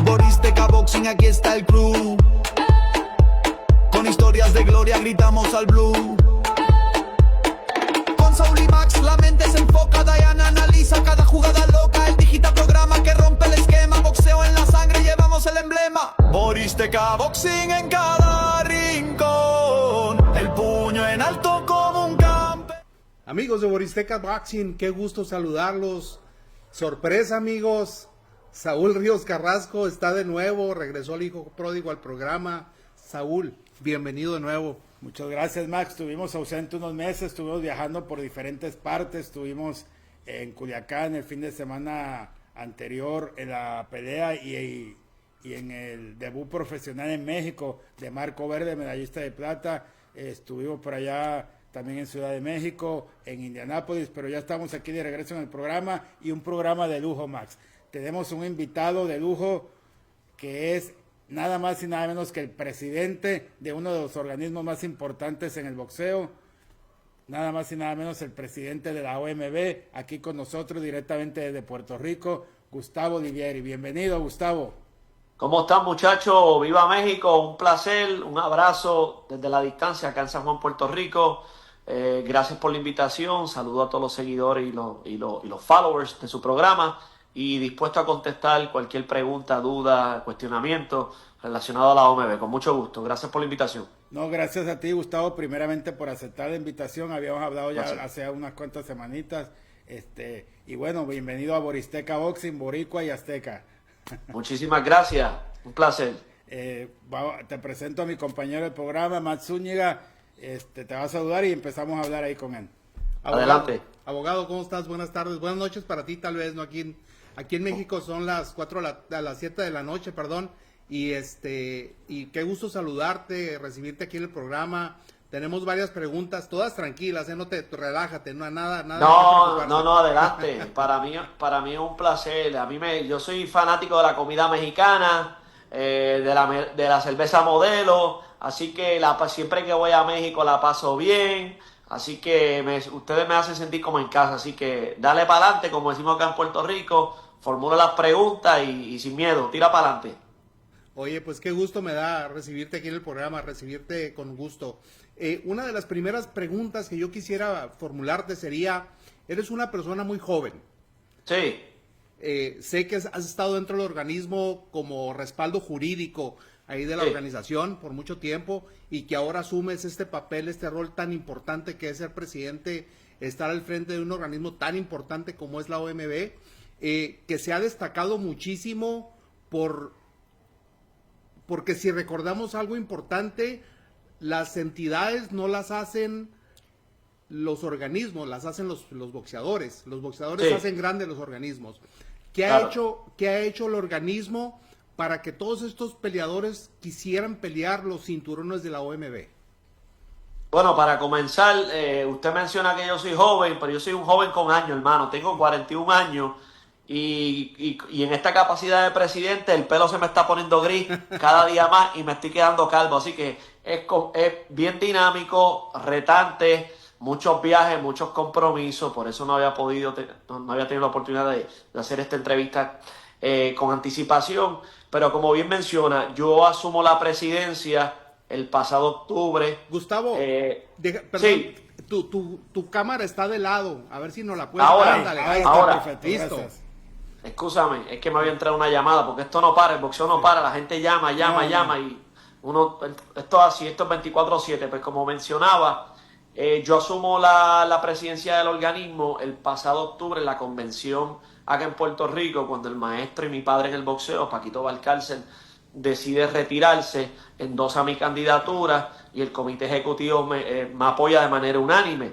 Boris Teca Boxing, aquí está el crew. Con historias de gloria gritamos al blue. Con Saúl y Max la mente se enfoca. Diana analiza cada jugada loca. El digita programa que rompe el esquema. Boxeo en la sangre, llevamos el emblema. Boris Teca Boxing en cada rincón. El puño en alto como un campeón. Amigos de Boris Teca Boxing, qué gusto saludarlos. Sorpresa, amigos. Saúl Ríos Carrasco está de nuevo, regresó el hijo pródigo al programa. Saúl, bienvenido de nuevo. Muchas gracias, Max. Estuvimos ausentes unos meses, estuvimos viajando por diferentes partes, estuvimos en Culiacán el fin de semana anterior en la pelea y en el debut profesional en México de Marco Verde, medallista de plata. Estuvimos por allá también en Ciudad de México, en Indianápolis, pero ya estamos aquí de regreso en el programa y un programa de lujo, Max. Tenemos un invitado de lujo que es nada más y nada menos que el presidente de uno de los organismos más importantes en el boxeo, nada más y nada menos el presidente de la OMB, aquí con nosotros directamente desde Puerto Rico, Gustavo Olivieri. Bienvenido, Gustavo. ¿Cómo están, muchachos? ¡Viva México! Un placer, un abrazo desde la distancia acá en San Juan, Puerto Rico. Gracias por la invitación, saludo a todos los seguidores y los followers de su programa y dispuesto a contestar cualquier pregunta, duda, cuestionamiento relacionado a la OMB. Con mucho gusto. Gracias por la invitación. No, gracias a ti, Gustavo, primeramente por aceptar la invitación. Habíamos hablado ya Gracias. hace unas cuantas semanitas. Y bueno, bienvenido a Boris Teca Boxing, Boricua y Azteca. Muchísimas gracias. Un placer. Te presento a mi compañero del programa, Matt Zúñiga. Te va a saludar y empezamos a hablar ahí con él. Adelante. Abogado, ¿cómo estás? Buenas tardes, buenas noches para ti, tal vez, ¿no? Aquí en México son las 7 de la noche, perdón, y qué gusto saludarte, recibirte aquí en el programa. Tenemos varias preguntas, todas tranquilas, no relájate, no nada. No, adelante. Para mí es un placer. Yo soy fanático de la comida mexicana, de la cerveza Modelo, así que siempre que voy a México la paso bien. Así que ustedes me hacen sentir como en casa, así que dale para adelante, como decimos acá en Puerto Rico, formula las preguntas y sin miedo, tira para adelante. Oye, pues qué gusto me da recibirte aquí en el programa, recibirte con gusto. Una de las primeras preguntas que yo quisiera formularte sería, eres una persona muy joven. Sí. Sé que has estado dentro del organismo como respaldo jurídico ahí de la organización por mucho tiempo y que ahora asumes este papel, este rol tan importante que es ser presidente, estar al frente de un organismo tan importante como es la OMB, que se ha destacado muchísimo porque si recordamos algo importante, las entidades no las hacen los organismos, las hacen los boxeadores. Los boxeadores Sí. hacen grandes los organismos. ¿Qué Claro. ha hecho el organismo para que todos estos peleadores quisieran pelear los cinturones de la OMB? Bueno, para comenzar, usted menciona que yo soy joven, pero yo soy un joven con años, hermano. Tengo 41 años y en esta capacidad de presidente el pelo se me está poniendo gris cada día más y me estoy quedando calvo. Así que es bien dinámico, retante, muchos viajes, muchos compromisos. Por eso no había tenido la oportunidad de hacer esta entrevista con anticipación. Pero como bien menciona, yo asumo la presidencia el pasado octubre. Gustavo, perdón, sí. tu cámara está de lado, a ver si nos la puedes Ahora, dar, ándale, ahí está, ahora. perfecto, listo. Gracias. Excúsame, es que me había entrado una llamada, porque esto no para, el boxeo no para, la gente llama y esto es así, esto es 24/7, pues como mencionaba, yo asumo la presidencia del organismo el pasado octubre en la convención acá en Puerto Rico, cuando el maestro y mi padre en el boxeo, Paquito Valcárcel, decide retirarse, endosa mi candidatura y el comité ejecutivo me apoya de manera unánime.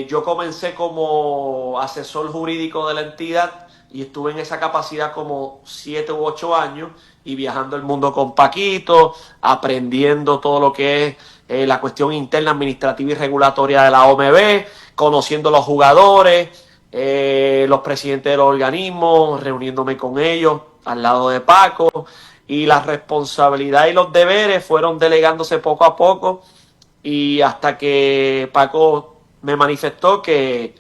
Yo comencé como asesor jurídico de la entidad y estuve en esa capacidad como 7 u 8 años y viajando el mundo con Paquito, aprendiendo todo lo que es la cuestión interna, administrativa y regulatoria de la OMB, conociendo los jugadores, los presidentes de los organismos, reuniéndome con ellos al lado de Paco, y la responsabilidad y los deberes fueron delegándose poco a poco y hasta que Paco me manifestó que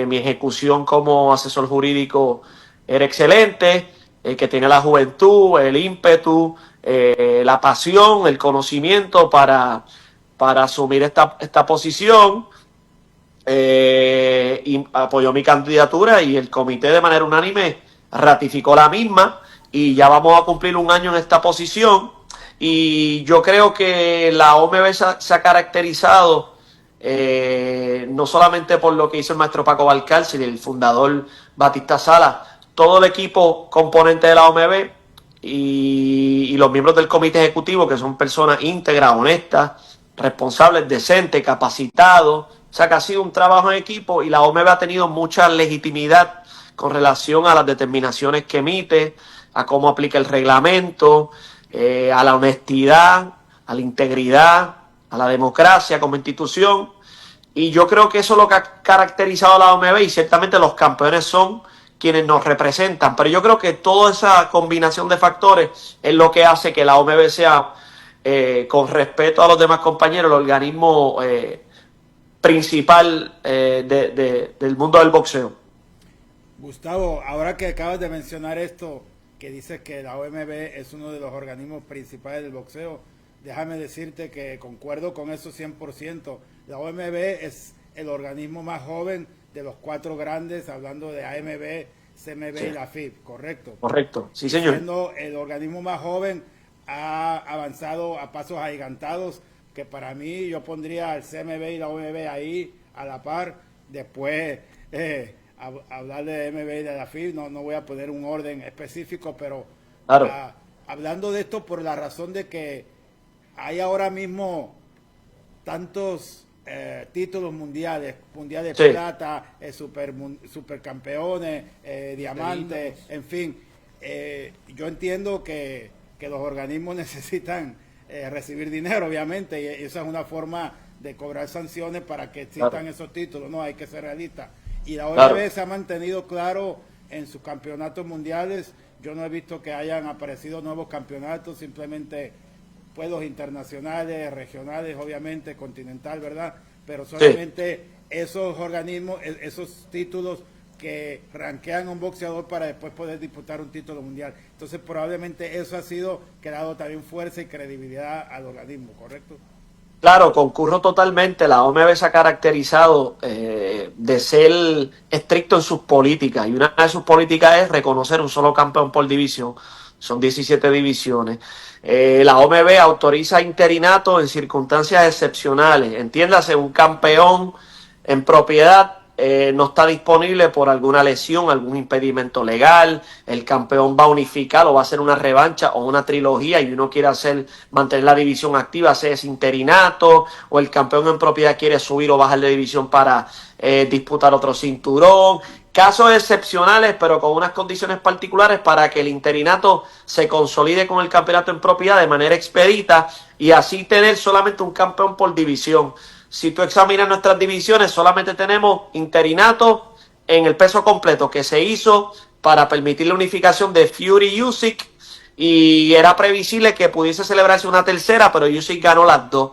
mi ejecución como asesor jurídico era excelente, que tiene la juventud, el ímpetu, la pasión, el conocimiento para asumir esta posición. Y apoyó mi candidatura y el comité de manera unánime ratificó la misma y ya vamos a cumplir un año en esta posición. Y yo creo que la OMB se ha caracterizado no solamente por lo que hizo el maestro Paco Valcárcel, sino el fundador Batista Sala, todo el equipo componente de la OMB y los miembros del comité ejecutivo, que son personas íntegras, honestas, responsables, decentes, capacitados. O sea que ha sido un trabajo en equipo y la OMB ha tenido mucha legitimidad con relación a las determinaciones que emite, a cómo aplica el reglamento, a la honestidad, a la integridad, a la democracia como institución. Y yo creo que eso es lo que ha caracterizado a la OMB y ciertamente los campeones son quienes nos representan. Pero yo creo que toda esa combinación de factores es lo que hace que la OMB sea, con respeto a los demás compañeros, el organismo principal del mundo del boxeo. Gustavo, ahora que acabas de mencionar esto, que dices que la OMB es uno de los organismos principales del boxeo, déjame decirte que concuerdo con eso 100%. La OMB es el organismo más joven de los 4 grandes, hablando de AMB, CMB y la FIB, ¿correcto? Correcto, sí señor. Siendo el organismo más joven, ha avanzado a pasos agigantados, que para mí yo pondría al CMB y la OMB ahí a la par. Después hablar de MB y de la FIB, no voy a poner un orden específico, pero claro, hablando de esto por la razón de que hay ahora mismo tantos títulos mundiales sí, plata, supercampeones, diamantes, en fin. Yo entiendo que los organismos necesitan recibir dinero, obviamente, y esa es una forma de cobrar sanciones para que existan claro, esos títulos, no hay que ser realistas. Y la OMB claro, se ha mantenido claro en sus campeonatos mundiales. Yo no he visto que hayan aparecido nuevos campeonatos, simplemente pues los internacionales, regionales, obviamente, continental, ¿verdad? Pero solamente sí, esos organismos, esos títulos que ranquean a un boxeador para después poder disputar un título mundial. Entonces probablemente eso ha sido que ha dado también fuerza y credibilidad al organismo, ¿correcto? claro, concurro totalmente. La OMB se ha caracterizado de ser estricto en sus políticas y una de sus políticas es reconocer un solo campeón por división. Son 17 divisiones. La OMB autoriza interinato en circunstancias excepcionales. Entiéndase, un campeón en propiedad no está disponible por alguna lesión, algún impedimento legal, el campeón va a unificar o va a hacer una revancha o una trilogía y uno quiere mantener la división activa, hacer ese interinato, o el campeón en propiedad quiere subir o bajar de división para disputar otro cinturón. Casos excepcionales, pero con unas condiciones particulares para que el interinato se consolide con el campeonato en propiedad de manera expedita y así tener solamente un campeón por división. Si tú examinas nuestras divisiones, solamente tenemos interinato en el peso completo que se hizo para permitir la unificación de Fury y Usyk y era previsible que pudiese celebrarse una tercera, pero Usyk ganó las dos.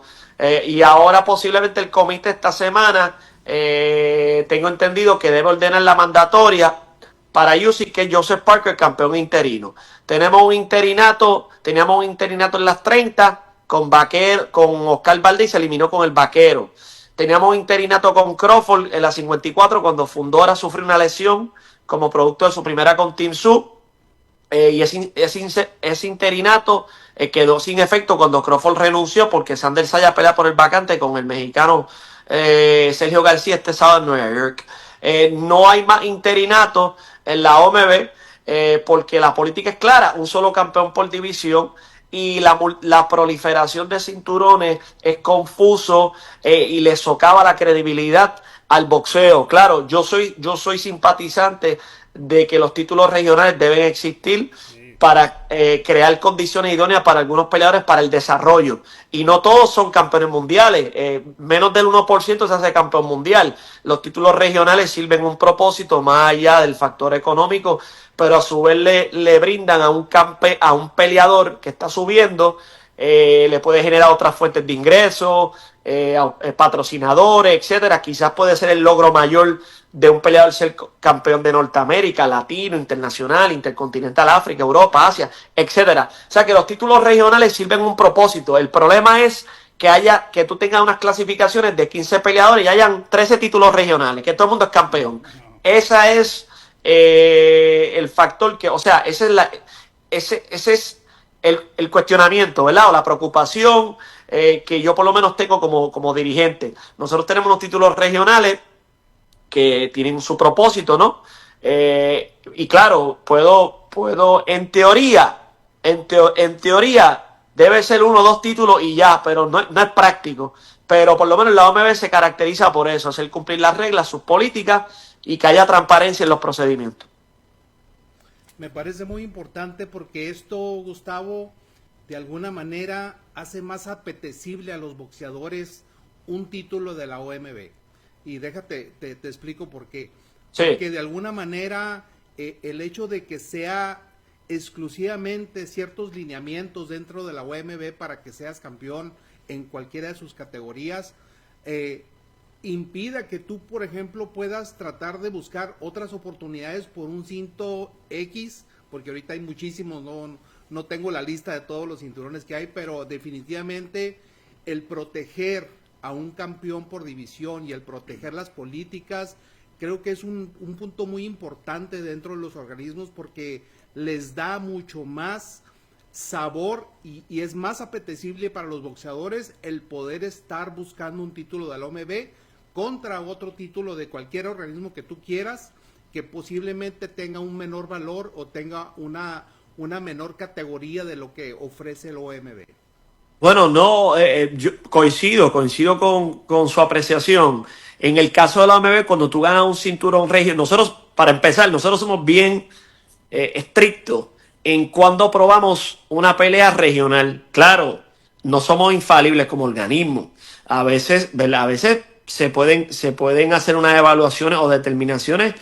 Y ahora posiblemente el comité esta semana, tengo entendido que debe ordenar la mandatoria para Usyk, que es Joseph Parker, campeón interino. Teníamos un interinato en las 30 con Oscar Valdez y se eliminó con el Vaquero. Teníamos un interinato con Crawford en la 54 cuando Fundora sufrió una lesión como producto de su primera con Tim Tszyu. Y ese interinato quedó sin efecto cuando Crawford renunció porque Sanders Saya pelea por el vacante con el mexicano Sergio García este sábado en Nueva York. No hay más interinato en la OMB porque la política es clara, un solo campeón por división. Y la proliferación de cinturones es confuso y le socava la credibilidad al boxeo. Claro, yo soy simpatizante de que los títulos regionales deben existir para crear condiciones idóneas para algunos peleadores para el desarrollo. Y no todos son campeones mundiales. Menos del 1% se hace campeón mundial. Los títulos regionales sirven un propósito más allá del factor económico, pero a su vez le brindan a un peleador que está subiendo le puede generar otras fuentes de ingresos, patrocinadores, etcétera. Quizás puede ser el logro mayor de un peleador ser campeón de Norteamérica, latino, internacional, intercontinental, África, Europa, Asia, etcétera. O sea que los títulos regionales sirven un propósito. El problema es que tú tengas unas clasificaciones de 15 peleadores y hayan 13 títulos regionales, que todo el mundo es campeón. Esa es el factor que, o sea, ese es el cuestionamiento, ¿verdad? O la preocupación que yo por lo menos tengo como dirigente. Nosotros tenemos unos títulos regionales que tienen su propósito, ¿no? Y claro, puedo en teoría, debe ser 1 o 2 títulos y ya, pero no es práctico. Pero por lo menos la OMB se caracteriza por eso, hacer cumplir las reglas, sus políticas y que haya transparencia en los procedimientos. Me parece muy importante porque esto, Gustavo, de alguna manera hace más apetecible a los boxeadores un título de la OMB. Y déjate, te explico por qué. Sí. Porque de alguna manera el hecho de que sea exclusivamente ciertos lineamientos dentro de la OMB para que seas campeón en cualquiera de sus categorías, impida que tú, por ejemplo, puedas tratar de buscar otras oportunidades por un cinto X, porque ahorita hay muchísimos, no tengo la lista de todos los cinturones que hay, pero definitivamente el proteger a un campeón por división y el proteger las políticas, creo que es un punto muy importante dentro de los organismos porque les da mucho más sabor y es más apetecible para los boxeadores el poder estar buscando un título de la OMB contra otro título de cualquier organismo que tú quieras, que posiblemente tenga un menor valor o tenga una menor categoría de lo que ofrece el OMB. Bueno, no, yo coincido con su apreciación. En el caso de la OMB, cuando tú ganas un cinturón regional, nosotros, para empezar, nosotros somos bien estrictos en cuando probamos una pelea regional. Claro, no somos infalibles como organismo. A veces, ¿verdad? A veces se pueden hacer unas evaluaciones o determinaciones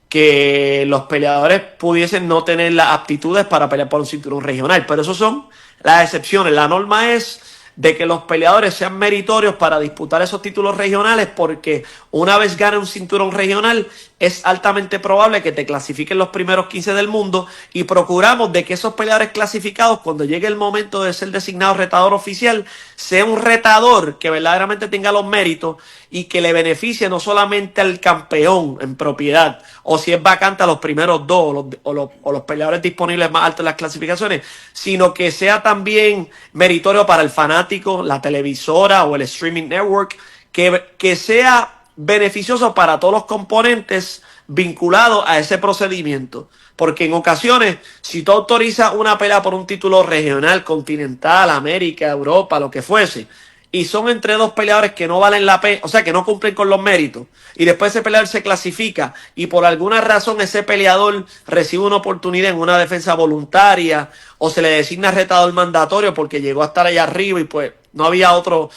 que los peleadores pudiesen no tener las aptitudes para pelear por un cinturón regional, pero eso son las excepciones. La norma es de que los peleadores sean meritorios para disputar esos títulos regionales, porque una vez gane un cinturón regional es altamente probable que te clasifiquen los primeros 15 del mundo, y procuramos de que esos peleadores clasificados, cuando llegue el momento de ser designado retador oficial, sea un retador que verdaderamente tenga los méritos y que le beneficie no solamente al campeón en propiedad, o si es vacante a los primeros 2 o los peleadores disponibles más altos en las clasificaciones, sino que sea también meritorio para el fanático, la televisora o el streaming network, que sea beneficioso para todos los componentes vinculados a ese procedimiento. Porque en ocasiones, si tú autorizas una pelea por un título regional, continental, América, Europa, lo que fuese, y son entre 2 peleadores que no valen la pena, o sea, que no cumplen con los méritos, y después ese peleador se clasifica y por alguna razón ese peleador recibe una oportunidad en una defensa voluntaria o se le designa retador mandatorio porque llegó a estar allá arriba y pues no había otro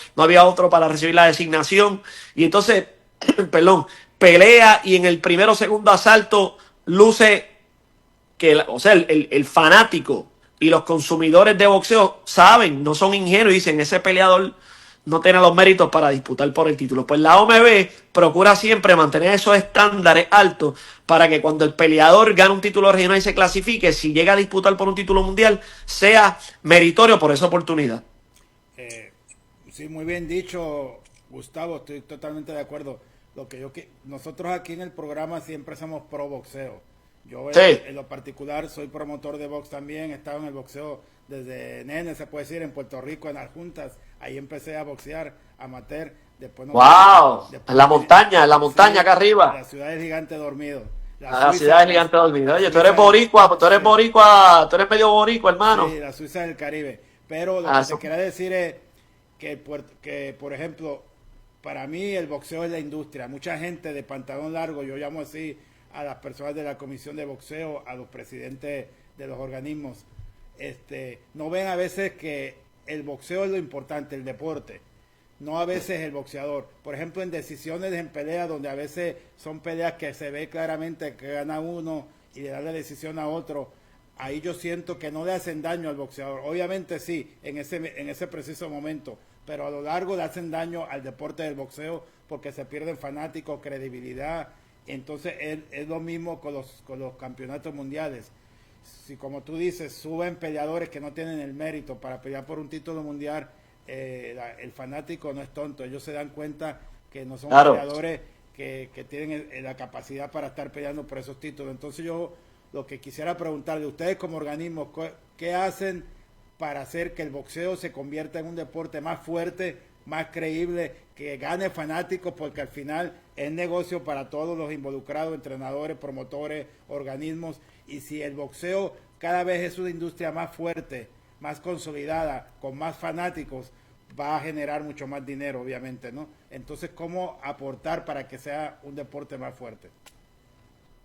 para recibir la designación, y entonces perdón, pelea y en el primero o segundo asalto luce que, o sea, el fanático y los consumidores de boxeo saben, no son ingenuos y dicen, ese peleador no tiene los méritos para disputar por el título. Pues la OMB procura siempre mantener esos estándares altos para que cuando el peleador gane un título regional y se clasifique, si llega a disputar por un título mundial, sea meritorio por esa oportunidad. Sí, muy bien dicho, Gustavo, estoy totalmente de acuerdo. Nosotros aquí en el programa siempre somos pro boxeo. Yo en lo particular soy promotor de box también, he estado en el boxeo desde nene, se puede decir, en Puerto Rico, en las juntas. Ahí empecé a boxear amateur. Después ¡Wow! En la montaña sí, acá arriba. La ciudad del gigante dormido. La ciudad del gigante dormido. Oye, tú eres boricua, tú eres medio boricua, hermano. Sí, la Suiza del Caribe. Pero lo que te quería decir es que, por ejemplo, para mí el boxeo es la industria. Mucha gente de pantalón largo, yo llamo así a las personas de la comisión de boxeo, a los presidentes de los organismos, no ven a veces que el boxeo es lo importante, el deporte, no a veces el boxeador. Por ejemplo, en decisiones en peleas, donde a veces son peleas que se ve claramente que gana uno y le da la decisión a otro, ahí yo siento que no le hacen daño al boxeador. Obviamente sí, en ese preciso momento, pero a lo largo le hacen daño al deporte del boxeo porque se pierden fanáticos, credibilidad. Entonces es lo mismo con los campeonatos mundiales. Si como tú dices, suben peleadores que no tienen el mérito para pelear por un título mundial, el fanático no es tonto, ellos se dan cuenta que no son peleadores que tienen la capacidad para estar peleando por esos títulos. Entonces yo lo que quisiera preguntarle, ustedes como organismo, ¿qué hacen para hacer que el boxeo se convierta en un deporte más fuerte, más creíble, que gane fanáticos? Porque al final es negocio para todos los involucrados, entrenadores, promotores, organismos, y si el boxeo cada vez es una industria más fuerte, más consolidada, con más fanáticos, va a generar mucho más dinero, obviamente, ¿no? Entonces, ¿cómo aportar para que sea un deporte más fuerte?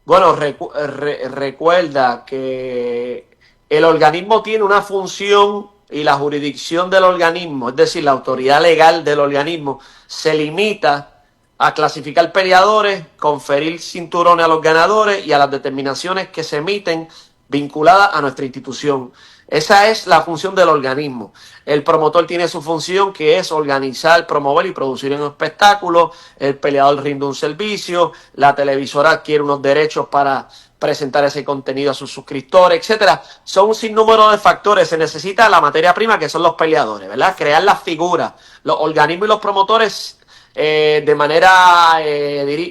Bueno, recuerda que el organismo tiene una función y la jurisdicción del organismo, es decir, la autoridad legal del organismo, se limita a clasificar peleadores, conferir cinturones a los ganadores y a las determinaciones que se emiten vinculadas a nuestra institución. Esa es la función del organismo. El promotor tiene su función, que es organizar, promover y producir un espectáculo. El peleador rinde un servicio. La televisora adquiere unos derechos para presentar ese contenido a sus suscriptores, etcétera. Son un sinnúmero de factores. Se necesita la materia prima, que son los peleadores, ¿verdad? Crear las figuras. Los organismos y los promotores, de manera,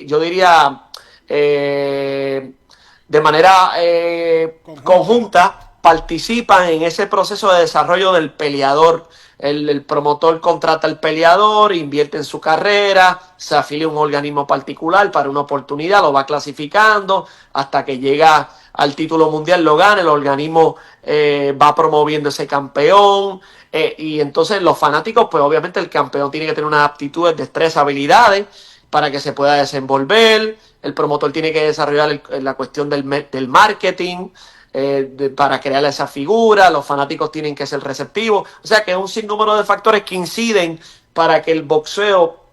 yo diría, de manera conjunta, participan en ese proceso de desarrollo del peleador. El promotor contrata al peleador, invierte en su carrera, se afilia a un organismo particular para una oportunidad, lo va clasificando hasta que llega al título mundial, lo gana, el organismo va promoviendo ese campeón, y entonces los fanáticos, pues obviamente el campeón tiene que tener unas aptitudes, destrezas, habilidades para que se pueda desenvolver. El promotor tiene que desarrollar la cuestión del marketing, para crear esa figura. Los fanáticos tienen que ser receptivos. O sea que es un sinnúmero de factores que inciden para que el boxeo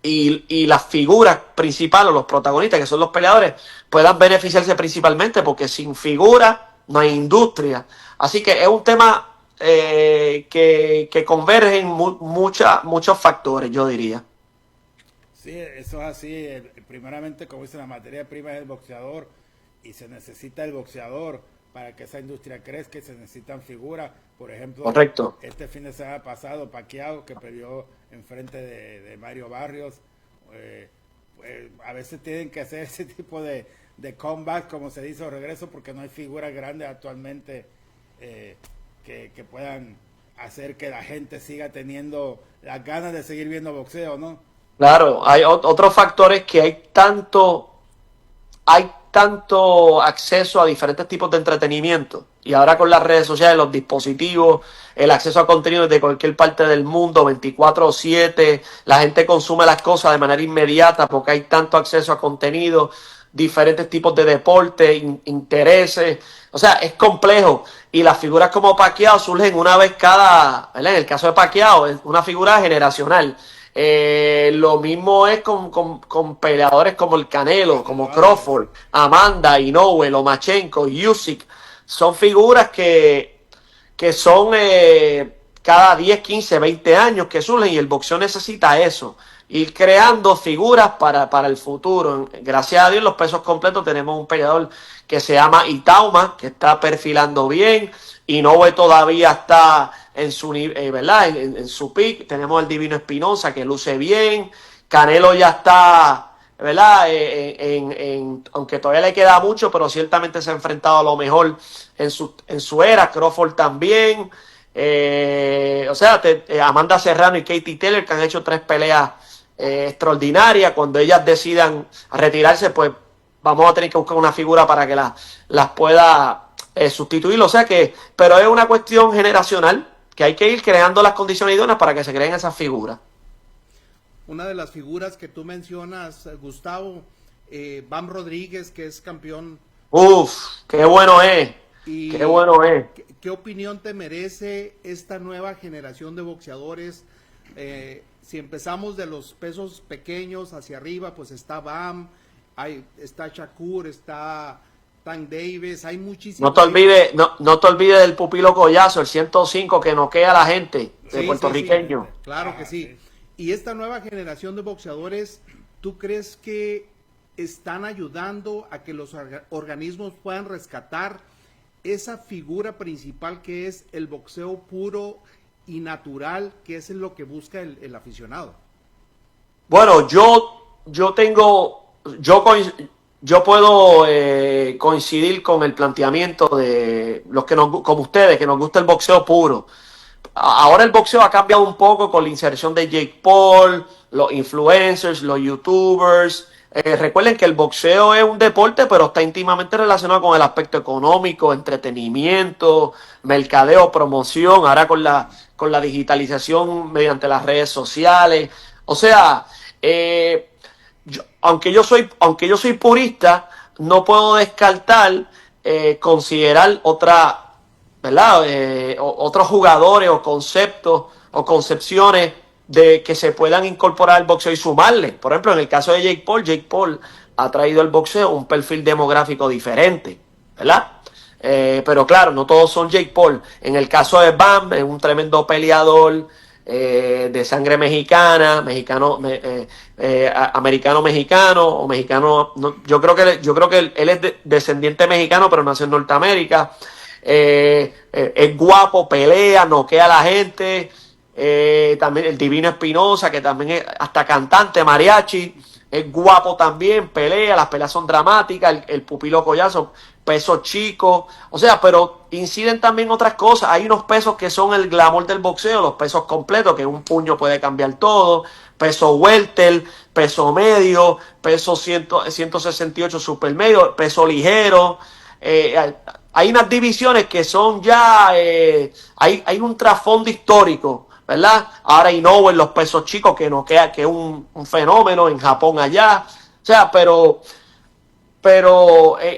y las figuras principales, los protagonistas, que son los peleadores, puedan beneficiarse principalmente, porque sin figura no hay industria. Así que es un tema que convergen muchos factores, yo diría. Sí, eso es así. Primeramente, como dice, la materia prima es el boxeador, y se necesita el boxeador para que esa industria crezca, y se necesitan figuras. Por ejemplo, correcto, este fin de semana pasado, Pacquiao, que peleó enfrente de Mario Barrios, a veces tienen que hacer ese tipo de comeback, como se dice, o regreso, porque no hay figuras grandes actualmente que puedan hacer que la gente siga teniendo las ganas de seguir viendo boxeo, ¿no? Claro, hay otros factores, que hay tanto acceso a diferentes tipos de entretenimiento, y ahora con las redes sociales, los dispositivos, el acceso a contenido de cualquier parte del mundo, 24/7, la gente consume las cosas de manera inmediata porque hay tanto acceso a contenido, diferentes tipos de deporte, intereses. O sea, es complejo, y las figuras como Pacquiao surgen una vez cada, ¿verdad? En el caso de Pacquiao es una figura generacional. Lo mismo es con peleadores como el Canelo, como Crawford, Amanda, Inoue, Lomachenko, Usyk. Son figuras que son cada 10, 15, 20 años que surgen, y el boxeo necesita eso, ir creando figuras para el futuro. Gracias a Dios, los pesos completos tenemos un peleador que se llama Itauma, que está perfilando bien. Inoue todavía está en su ¿verdad? En su pick. Tenemos el Divino Espinosa, que luce bien. Canelo ya está, ¿verdad? Aunque todavía le queda mucho, pero ciertamente se ha enfrentado a lo mejor en su era. Crawford también. O sea, Amanda Serrano y Katie Taylor, que han hecho 3 peleas extraordinarias. Cuando ellas decidan retirarse, pues vamos a tener que buscar una figura para que las pueda sustituir. O sea que, pero es una cuestión generacional, que hay que ir creando las condiciones idóneas para que se creen esas figuras. Una de las figuras que tú mencionas, Gustavo, Bam Rodríguez, que es campeón. Uf, qué bueno es. Qué bueno es. ¿Qué opinión te merece esta nueva generación de boxeadores? Si empezamos de los pesos pequeños hacia arriba, pues está Bam, está Shakur, está Tank Davis, hay muchísimos. No te olvides del pupilo Collazo, el 105 que noquea a la gente, de Sí, puertorriqueño. sí, claro que sí. Y esta nueva generación de boxeadores, ¿tú crees que están ayudando a que los organismos puedan rescatar esa figura principal que es el boxeo puro y natural, que es lo que busca el aficionado? Bueno, yo puedo coincidir con el planteamiento de los que como ustedes, que nos gusta el boxeo puro. Ahora el boxeo ha cambiado un poco con la inserción de Jake Paul, los influencers, los youtubers. Recuerden que el boxeo es un deporte, pero está íntimamente relacionado con el aspecto económico, entretenimiento, mercadeo, promoción, ahora con la digitalización mediante las redes sociales. O sea, aunque yo soy purista, no puedo descartar considerar ¿verdad? Otros jugadores o conceptos o concepciones de que se puedan incorporar al boxeo y sumarle. Por ejemplo, en el caso de Jake Paul ha traído al boxeo un perfil demográfico diferente, ¿verdad? Pero claro, no todos son Jake Paul. En el caso de Bam, es un tremendo peleador de sangre mexicana, americano-mexicano o mexicano. No, yo creo que él es descendiente mexicano, pero nació en Norteamérica. Es guapo, pelea, noquea a la gente. También el Divino Espinosa, que también es hasta cantante, mariachi, es guapo también, pelea, las peleas son dramáticas, el pupilo Collazo, pesos chicos, o sea, pero inciden también otras cosas. Hay unos pesos que son el glamour del boxeo, los pesos completos, que un puño puede cambiar todo, peso welter, peso medio, peso 168 super medio, peso ligero. Hay unas divisiones que son ya, hay un trasfondo histórico, ¿verdad? Ahora Inoue en los pesos chicos, que es un fenómeno en Japón allá. O sea, pero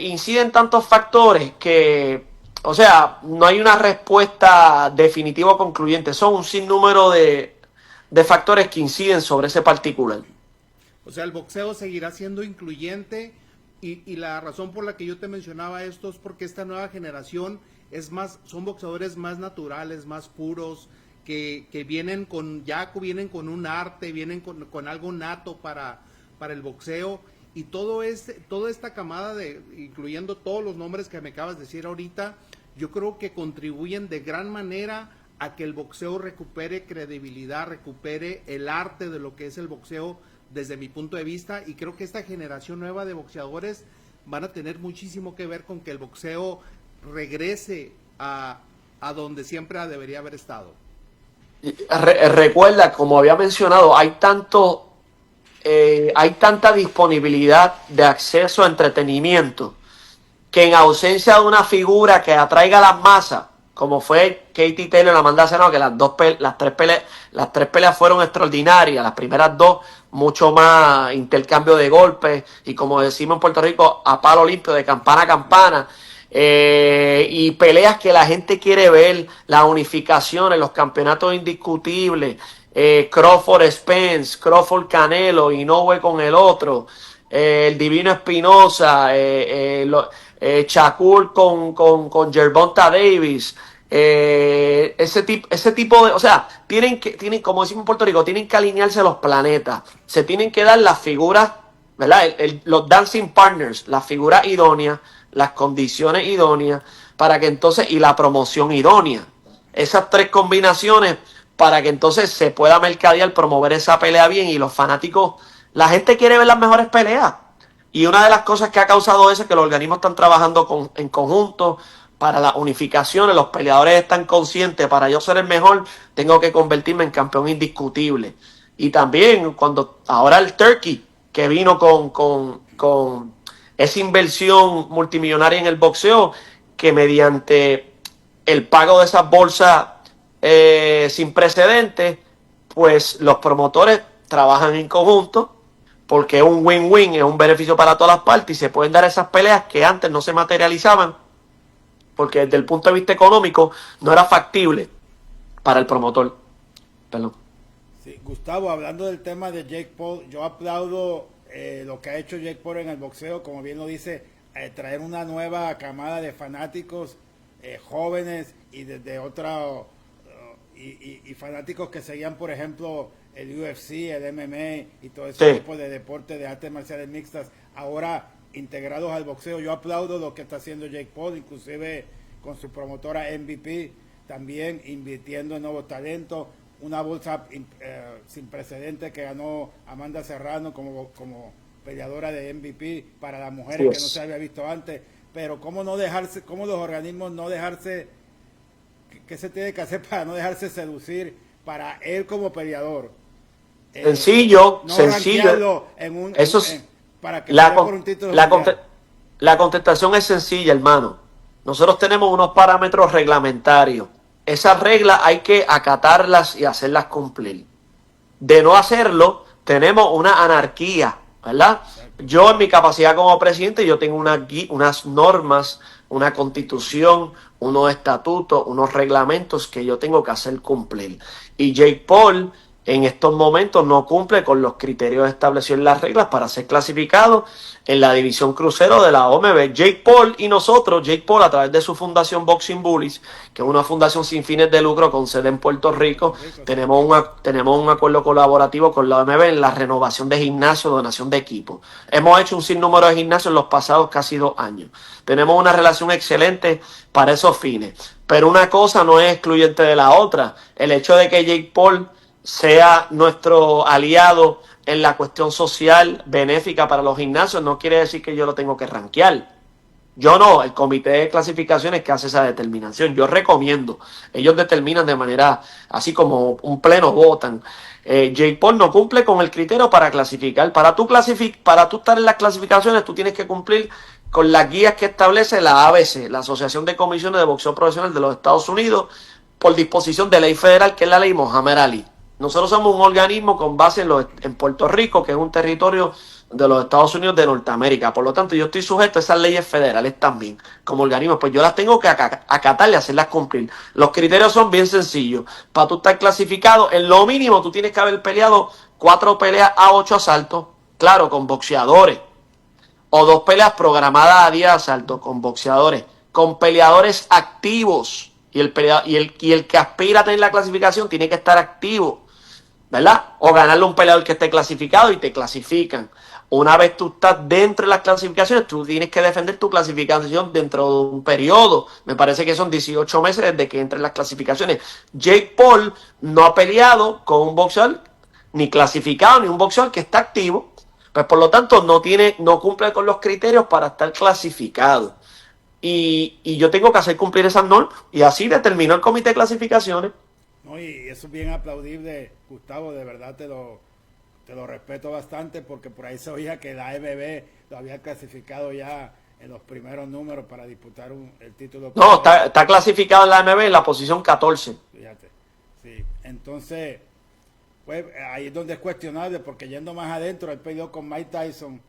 inciden tantos factores que, o sea, no hay una respuesta definitiva o concluyente. Son un sinnúmero de factores que inciden sobre ese particular. O sea, el boxeo seguirá siendo incluyente y la razón por la que yo te mencionaba esto es porque esta nueva generación son boxeadores más naturales, más puros, que vienen con un arte, vienen con algo nato para el boxeo, y toda esta camada incluyendo todos los nombres que me acabas de decir ahorita, yo creo que contribuyen de gran manera a que el boxeo recupere credibilidad, recupere el arte de lo que es el boxeo desde mi punto de vista, y creo que esta generación nueva de boxeadores van a tener muchísimo que ver con que el boxeo regrese a donde siempre debería haber estado. Recuerda, como había mencionado, hay tanta disponibilidad de acceso a entretenimiento que en ausencia de una figura que atraiga a las masas, como fue Katie Taylor y Amanda Serrano, que las tres peleas fueron extraordinarias, las primeras dos mucho más intercambio de golpes y, como decimos en Puerto Rico, a palo limpio, de campana a campana. Y peleas que la gente quiere ver, las unificaciones, los campeonatos indiscutibles, Crawford Spence, Crawford Canelo, Inoue con el otro, el Divino Espinosa, Shakur con Gervonta Davis, ese tipo de, o sea, tienen, como decimos en Puerto Rico, tienen que alinearse los planetas, se tienen que dar las figuras, ¿verdad? Los dancing partners, las figuras idóneas, las condiciones idóneas, para que entonces, y la promoción idónea, esas tres combinaciones, para que entonces se pueda mercadear, promover esa pelea bien, y los fanáticos, la gente quiere ver las mejores peleas, y una de las cosas que ha causado eso es que los organismos están trabajando en conjunto para las unificaciones. Los peleadores están conscientes, para yo ser el mejor tengo que convertirme en campeón indiscutible. Y también cuando ahora el Turkey, que vino con esa inversión multimillonaria en el boxeo, que mediante el pago de esas bolsas sin precedentes, pues los promotores trabajan en conjunto, porque es un win-win, es un beneficio para todas las partes, y se pueden dar esas peleas que antes no se materializaban, porque desde el punto de vista económico no era factible para el promotor. Perdón. Sí, Gustavo, hablando del tema de Jake Paul, yo aplaudo lo que ha hecho Jake Paul en el boxeo, como bien lo dice, traer una nueva camada de fanáticos jóvenes y desde otra y fanáticos que seguían, por ejemplo, el UFC, el MMA y todo ese tipo de deportes de artes marciales mixtas, ahora integrados al boxeo. Yo aplaudo lo que está haciendo Jake Paul, inclusive con su promotora MVP, también invirtiendo en nuevos talentos, una bolsa sin precedentes que ganó Amanda Serrano como peleadora de MVP para las mujeres, que no se había visto antes. Pero cómo no dejarse, cómo los organismos no dejarse, ¿qué se tiene que hacer para no dejarse seducir para él como peleador? Sencillo, no sencillo. Eso es, para que por un título la contestación es sencilla, hermano. Nosotros tenemos unos parámetros reglamentarios. Esas reglas hay que acatarlas y hacerlas cumplir. De no hacerlo, tenemos una anarquía, ¿verdad? Yo en mi capacidad como presidente, yo tengo unas normas, una constitución, unos estatutos, unos reglamentos que yo tengo que hacer cumplir. Y Jake Paul en estos momentos no cumple con los criterios establecidos en las reglas para ser clasificado en la división crucero de la OMB. Jake Paul y nosotros, Jake Paul a través de su fundación Boxing Bullies, que es una fundación sin fines de lucro con sede en Puerto Rico, tenemos un acuerdo colaborativo con la OMB en la renovación de gimnasios, donación de equipos. Hemos hecho un sinnúmero de gimnasios en los pasados casi 2 años. Tenemos una relación excelente para esos fines. Pero una cosa no es excluyente de la otra. El hecho de que Jake Paul sea nuestro aliado en la cuestión social benéfica para los gimnasios no quiere decir que yo lo tengo que rankear. Yo no, el comité de clasificaciones que hace esa determinación. Yo recomiendo, ellos determinan de manera así como un pleno votan. Jake Paul no cumple con el criterio para clasificar. Para tú estar en las clasificaciones, tú tienes que cumplir con las guías que establece la ABC, la Asociación de Comisiones de Boxeo Profesional de los Estados Unidos, por disposición de ley federal, que es la ley Muhammad Ali. Nosotros somos un organismo con base en Puerto Rico, que es un territorio de los Estados Unidos de Norteamérica. Por lo tanto, yo estoy sujeto a esas leyes federales también, como organismo. Pues yo las tengo que acatar y hacerlas cumplir. Los criterios son bien sencillos. Para tú estar clasificado, en lo mínimo tú tienes que haber peleado 4 peleas a 8 asaltos, claro, con boxeadores. O 2 peleas programadas a 10 asaltos con boxeadores, con peleadores activos. Y el que aspira a tener la clasificación tiene que estar activo, ¿verdad? O ganarle a un peleador que esté clasificado y te clasifican. Una vez tú estás dentro de las clasificaciones, tú tienes que defender tu clasificación dentro de un periodo. Me parece que son 18 meses desde que entren las clasificaciones. Jake Paul no ha peleado con un boxeador ni clasificado, ni un boxeador que está activo. Pues por lo tanto no cumple con los criterios para estar clasificado. Y yo tengo que hacer cumplir esas normas. Y así determinó el comité de clasificaciones. No, y eso es bien aplaudible, Gustavo, de verdad te lo respeto bastante, porque por ahí se oía que la AMB lo había clasificado ya en los primeros números para disputar el título. No, está clasificado en la AMB en la posición 14. Fíjate, sí. Entonces, pues ahí es donde es cuestionable, porque yendo más adentro, él peleó con Mike Tyson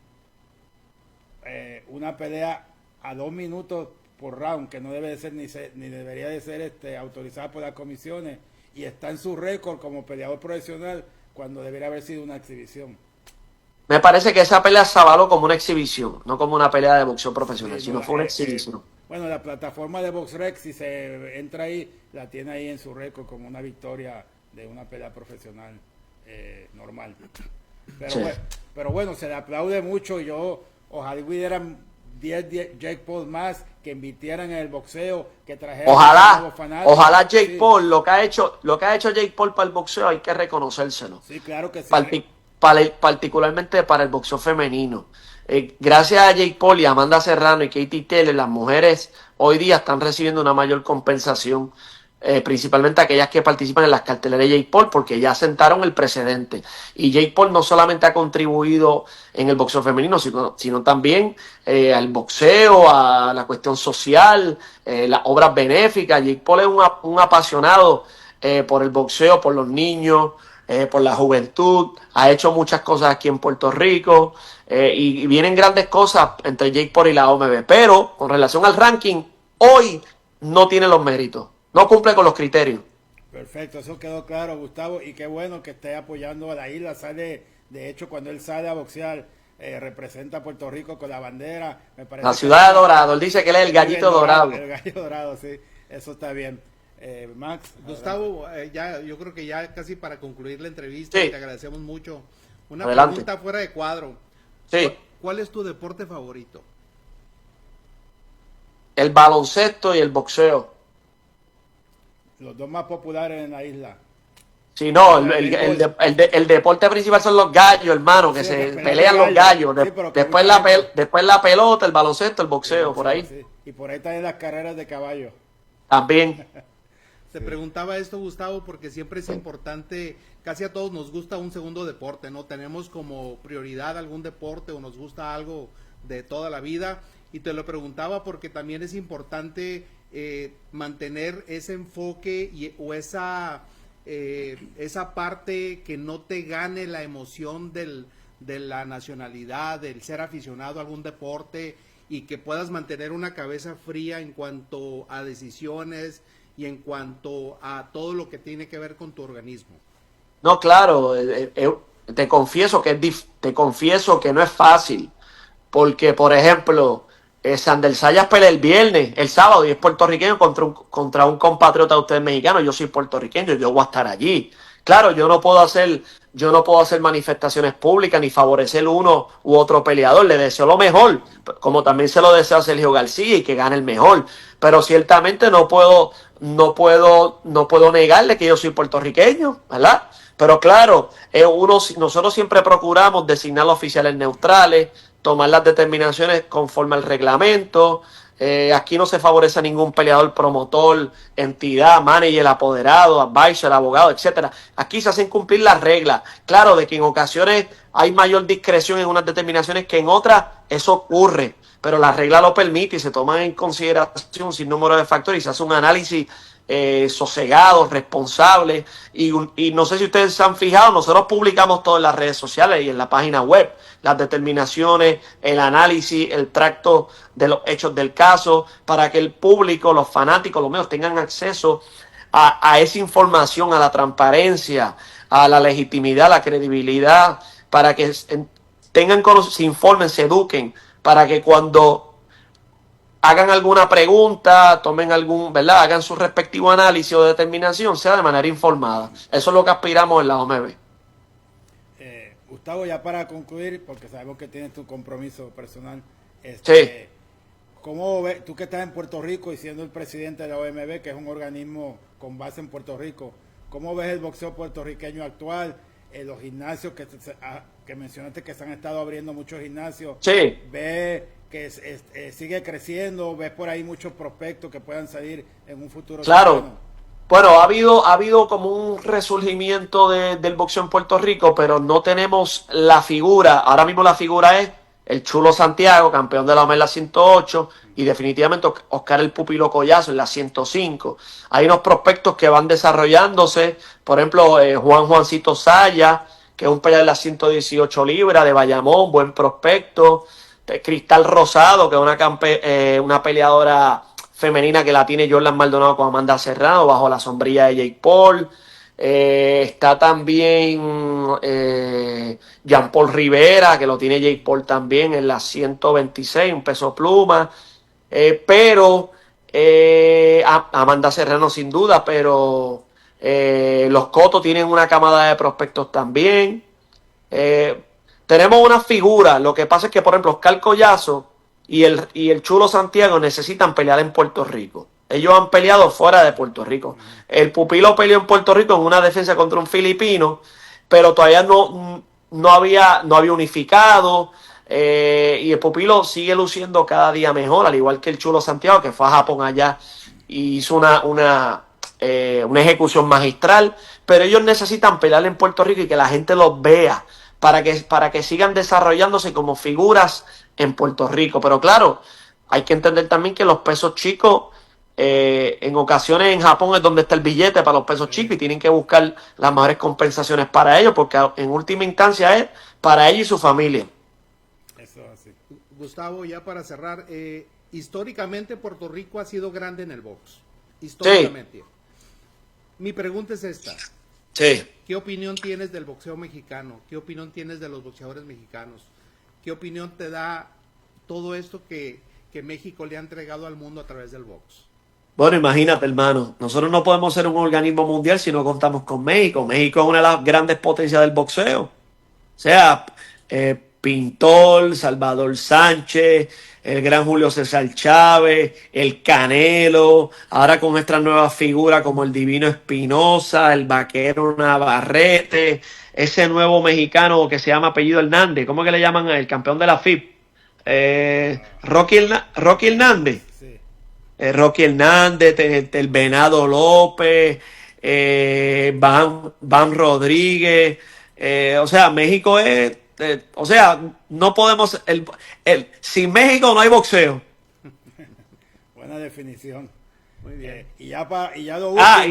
una pelea a 2 minutos por round, que no debe de ser ni debería de ser autorizada por las comisiones, y está en su récord como peleador profesional cuando debería haber sido una exhibición. Me parece que esa pelea se avaló como una exhibición, no como una pelea de boxeo profesional, sino fue una exhibición. Bueno, la plataforma de BoxRec, si se entra ahí, la tiene ahí en su récord como una victoria de una pelea profesional normal. Pero bueno, se le aplaude mucho. Yo ojalá hubieran 10 Jake Paul más que invirtieran en el boxeo, que trajeran ojalá Jake Paul, lo que ha hecho Jake Paul para el boxeo hay que reconocérselo. Sí, claro que sí. Particularmente para el boxeo femenino. Gracias a Jake Paul y Amanda Serrano y Katie Taylor, las mujeres hoy día están recibiendo una mayor compensación, principalmente aquellas que participan en las carteleras de Jake Paul, porque ya sentaron el precedente. Y Jake Paul no solamente ha contribuido en el boxeo femenino, sino también al boxeo, a la cuestión social, las obras benéficas. Jake Paul es un apasionado por el boxeo, por los niños, por la juventud. Ha hecho muchas cosas aquí en Puerto Rico, y vienen grandes cosas entre Jake Paul y la OMB. Pero con relación al ranking, hoy no tiene los méritos. No cumple con los criterios. Perfecto, eso quedó claro, Gustavo, y qué bueno que esté apoyando a la isla. De hecho, cuando él sale a boxear, representa a Puerto Rico con la bandera. Me parece La ciudad de Dorado, él dice que él es el gallito dorado. El gallo dorado, sí, eso está bien. Max. Gustavo, ya, yo creo que ya casi para concluir la entrevista, Sí. te agradecemos mucho. Una Adelante. pregunta fuera de cuadro. Sí, ¿Cuál es tu deporte favorito? el baloncesto y el boxeo. Los dos más populares en la isla. Sí, no, el deporte principal son los gallos, hermano, que Sí, se que pelean pelean los los gallos. gallos. Sí, pero que Después, mucha gente- después la pelota, el baloncesto, el boxeo, por ahí. Sí. Y por ahí están las carreras de caballo. También. Te preguntaba esto, Gustavo, porque siempre es importante, casi a todos nos gusta un segundo deporte, ¿no? Tenemos como prioridad algún deporte o nos gusta algo de toda la vida. Y te lo preguntaba porque también es importante mantener ese enfoque o esa parte que no te gane la emoción de la nacionalidad, del ser aficionado a algún deporte y que puedas mantener una cabeza fría en cuanto a decisiones y en cuanto a todo lo que tiene que ver con tu organismo. No, claro, te confieso te confieso que no es fácil, porque por ejemplo, Sander Sayas pelea el viernes, el sábado, y es puertorriqueño contra un compatriota de ustedes mexicano. Yo soy puertorriqueño, yo voy a estar allí. Claro, yo no puedo hacer manifestaciones públicas ni favorecer uno u otro peleador. Le deseo lo mejor, como también se lo deseo a Sergio García y que gane el mejor. Pero ciertamente no puedo negarle que yo soy puertorriqueño, ¿verdad? Pero claro, nosotros siempre procuramos designar los oficiales neutrales, tomar las determinaciones conforme al reglamento. Aquí no se favorece a ningún peleador, promotor, entidad, manager, apoderado, advisor, abogado, etcétera. Aquí se hacen cumplir las reglas. Claro, de que en ocasiones hay mayor discreción en unas determinaciones que en otras, eso ocurre. Pero la regla lo permite y se toman en consideración sin número de factores y se hace un análisis sosegado, responsable. Y no sé si ustedes se han fijado, nosotros publicamos todo en las redes sociales y en la página web, las determinaciones, el análisis, el tracto de los hechos del caso, para que el público, los fanáticos, los medios tengan acceso a esa información, a la transparencia, a la legitimidad, a la credibilidad, para que se informen, se eduquen, para que cuando hagan alguna pregunta, ¿verdad? Hagan su respectivo análisis o determinación, sea de manera informada. Eso es lo que aspiramos en la OMB. Gustavo, ya para concluir, porque sabemos que tienes tu compromiso personal, Sí. ¿cómo ves, tú que estás en Puerto Rico y siendo el presidente de la OMB, que es un organismo con base en Puerto Rico, cómo ves el boxeo puertorriqueño actual, los gimnasios que mencionaste que se han estado abriendo muchos gimnasios? Sí. ¿Ves que sigue creciendo? ¿Ves por ahí muchos prospectos que puedan salir en un futuro Claro. cercano? Bueno, ha habido como un resurgimiento del boxeo en Puerto Rico, pero no tenemos la figura. Ahora mismo la figura es el Chulo Santiago, campeón de la OMB en la 108, y definitivamente Oscar el Pupilo Collazo en la 105. Hay unos prospectos que van desarrollándose, por ejemplo, Juancito Saya, que es un peleador de las 118 libras de Bayamón, buen prospecto. Cristal Rosado, que es una peleadora femenina que la tiene Jordan Maldonado con Amanda Serrano bajo la sombrilla de Jake Paul. Está también Jean Paul Rivera, que lo tiene Jake Paul también en la 126, un peso pluma. Pero Amanda Serrano sin duda, pero los Cotos tienen una camada de prospectos también. Tenemos una figura. Lo que pasa es que, por ejemplo, Oscar Collazo y el Chulo Santiago necesitan pelear en Puerto Rico. Ellos han peleado fuera de Puerto Rico. El Pupilo peleó en Puerto Rico en una defensa contra un filipino, pero todavía no había unificado. Y el Pupilo sigue luciendo cada día mejor, al igual que el Chulo Santiago, que fue a Japón allá y hizo una ejecución magistral. Pero ellos necesitan pelear en Puerto Rico y que la gente los vea para que sigan desarrollándose como figuras en Puerto Rico. Pero claro, hay que entender también que los pesos chicos, en ocasiones en Japón es donde está el billete para los pesos chicos y tienen que buscar las mejores compensaciones para ellos, porque en última instancia es para ellos y su familia. Eso así. Gustavo, ya para cerrar, históricamente Puerto Rico ha sido grande en el box. Históricamente. Sí. Mi pregunta es esta. Sí. ¿Qué opinión tienes del boxeo mexicano? ¿Qué opinión tienes de los boxeadores mexicanos? ¿qué opinión te da todo esto que México le ha entregado al mundo a través del box? Bueno, imagínate, hermano, nosotros no podemos ser un organismo mundial si no contamos con México. México es una de las grandes potencias del boxeo. O sea, Pintor, Salvador Sánchez, el gran Julio César Chávez, el Canelo, ahora con estas nuevas figuras como el Divino Espinosa, el Vaquero Navarrete, ese nuevo mexicano que se llama apellido Hernández, ¿cómo que le llaman el campeón de la FIP? Rocky Hernández. Sí. Rocky Hernández, el Venado López, Bam Rodríguez, o sea, México es, o sea, no podemos, sin México no hay boxeo. Buena definición. Muy bien. Y ya lo último. Ah,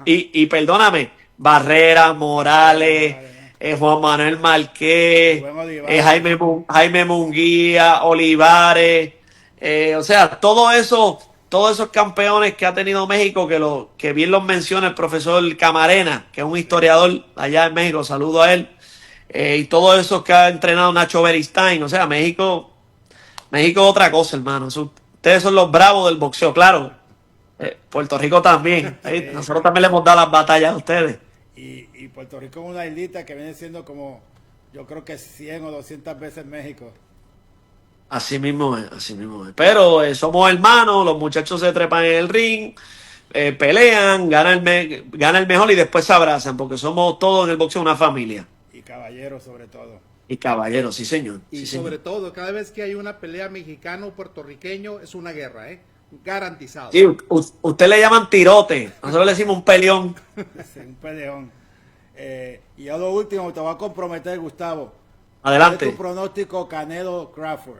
y perdóname, Barrera, Morales, Juan Manuel Marqués, Rubén Olivares. Jaime Munguía, Olivares, o sea, todos esos campeones que ha tenido México, que bien los menciona el profesor Camarena, que es un historiador allá en México, saludo a él, y todos esos que ha entrenado Nacho Beristain, o sea, México es otra cosa, hermano. Ustedes son los bravos del boxeo, claro. Puerto Rico también. Nosotros también le hemos dado las batallas a ustedes. Y Puerto Rico es una islita que viene siendo como, yo creo que 100 o 200 veces México. Así mismo es, así mismo es. Pero somos hermanos, los muchachos se trepan en el ring, pelean, gana el mejor y después se abrazan, porque somos todos en el boxeo una familia. Y caballeros sobre todo. Y caballeros, sí señor. Y sí, sobre señor. todo, cada vez que hay una pelea mexicano-puertorriqueño, es una guerra, garantizado. Sí, usted le llaman tirote, nosotros le decimos un peleón. Sí, un peleón. Y ya lo último, te voy a comprometer, Gustavo. ¿Cuál es Adelante. tu pronóstico Canelo Crawford?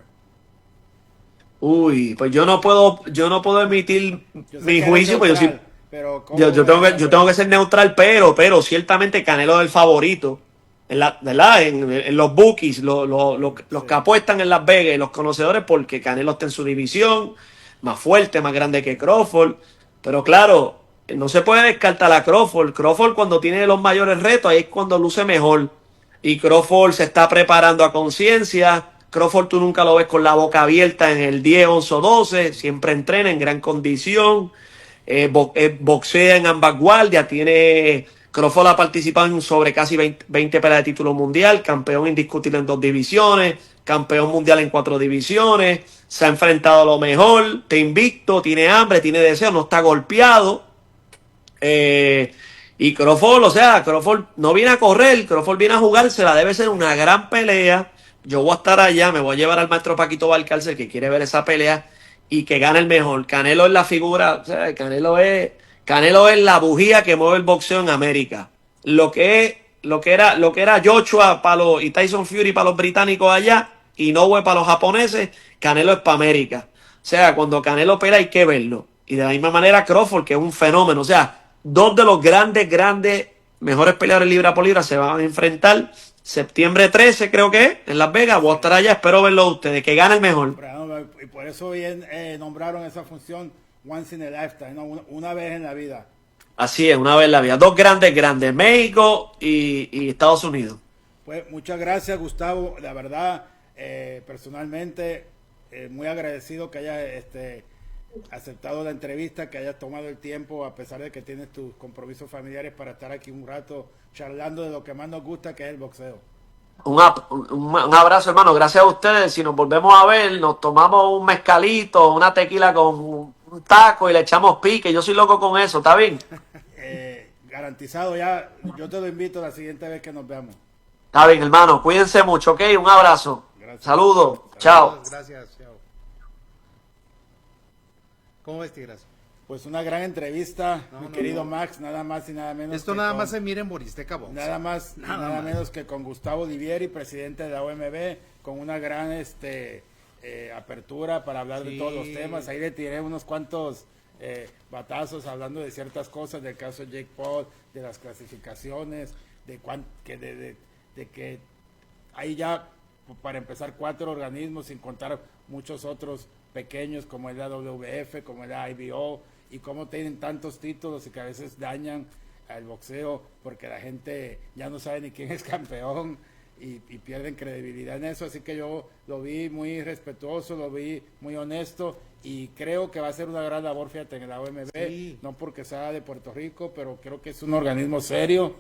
Uy, pues yo no puedo emitir Yo sé mi que eres juicio, pues neutral, pero ¿cómo yo tengo ves? yo tengo que ser neutral, pero ciertamente Canelo es el favorito, ¿verdad? En los bookies, los que apuestan en Las Vegas y los conocedores, porque Canelo está en su división, más fuerte, más grande que Crawford, pero claro, no se puede descartar a Crawford. Crawford cuando tiene los mayores retos, ahí es cuando luce mejor, y Crawford se está preparando a conciencia. Crawford tú nunca lo ves con la boca abierta en el 10, 11 o 12, siempre entrena en gran condición, boxea en ambas guardias, Crawford ha participado en sobre casi 20 peleas de título mundial, campeón indiscutible en 2 divisiones, campeón mundial en 4 divisiones, se ha enfrentado a lo mejor, está invicto, tiene hambre, tiene deseo, no está golpeado. Y Crawford, o sea, Crawford no viene a correr, Crawford viene a jugársela, debe ser una gran pelea. Yo voy a estar allá, me voy a llevar al maestro Paquito Valcárcel que quiere ver esa pelea y que gane el mejor. Canelo es la figura, o sea, Canelo es la bujía que mueve el boxeo en América. Lo que era Joshua y Tyson Fury para los británicos allá y Inoue para los japoneses, Canelo es para América. O sea, cuando Canelo pelea hay que verlo. Y de la misma manera Crawford, que es un fenómeno. O sea, dos de los grandes, mejores peleadores libra por libra se van a enfrentar. Septiembre 13 creo que es, en Las Vegas. Voy a estar allá, espero verlo ustedes, que gane el mejor. Y por eso bien nombraron esa función Once in a Lifetime, ¿no? Una vez en la vida. Así es, una vez en la vida. Dos grandes, México y Estados Unidos. Pues muchas gracias, Gustavo. La verdad, personalmente, muy agradecido que hayas aceptado la entrevista, que hayas tomado el tiempo, a pesar de que tienes tus compromisos familiares, para estar aquí un rato charlando de lo que más nos gusta, que es el boxeo. Un abrazo, hermano. Gracias a ustedes. Si nos volvemos a ver, nos tomamos un mezcalito, una tequila con un taco y le echamos pique. Yo soy loco con eso, ¿está bien? Garantizado ya. Yo te lo invito la siguiente vez que nos veamos. Está bien, hermano. Cuídense mucho, ¿ok? Un abrazo. Gracias. Saludos. Chao. Gracias, chao. ¿Cómo ves, Tigras? Pues una gran entrevista, mi querido Max, nada más y nada menos. Esto nada más se mira en Boristeca Box. Nada más y nada menos que con Gustavo Olivieri, presidente de la OMB, con una gran apertura para hablar de todos los temas. Ahí le tiré unos cuantos batazos hablando de ciertas cosas, del caso de Jake Paul, de las clasificaciones, de que hay ya, para empezar, 4 organismos, sin contar muchos otros pequeños como el WWF, como el IBO, y cómo tienen tantos títulos y que a veces dañan al boxeo porque la gente ya no sabe ni quién es campeón. y pierden credibilidad en eso, así que yo lo vi muy respetuoso, lo vi muy honesto y creo que va a ser una gran labor, fíjate, en la OMB, Sí. no porque sea de Puerto Rico, pero creo que es un organismo serio,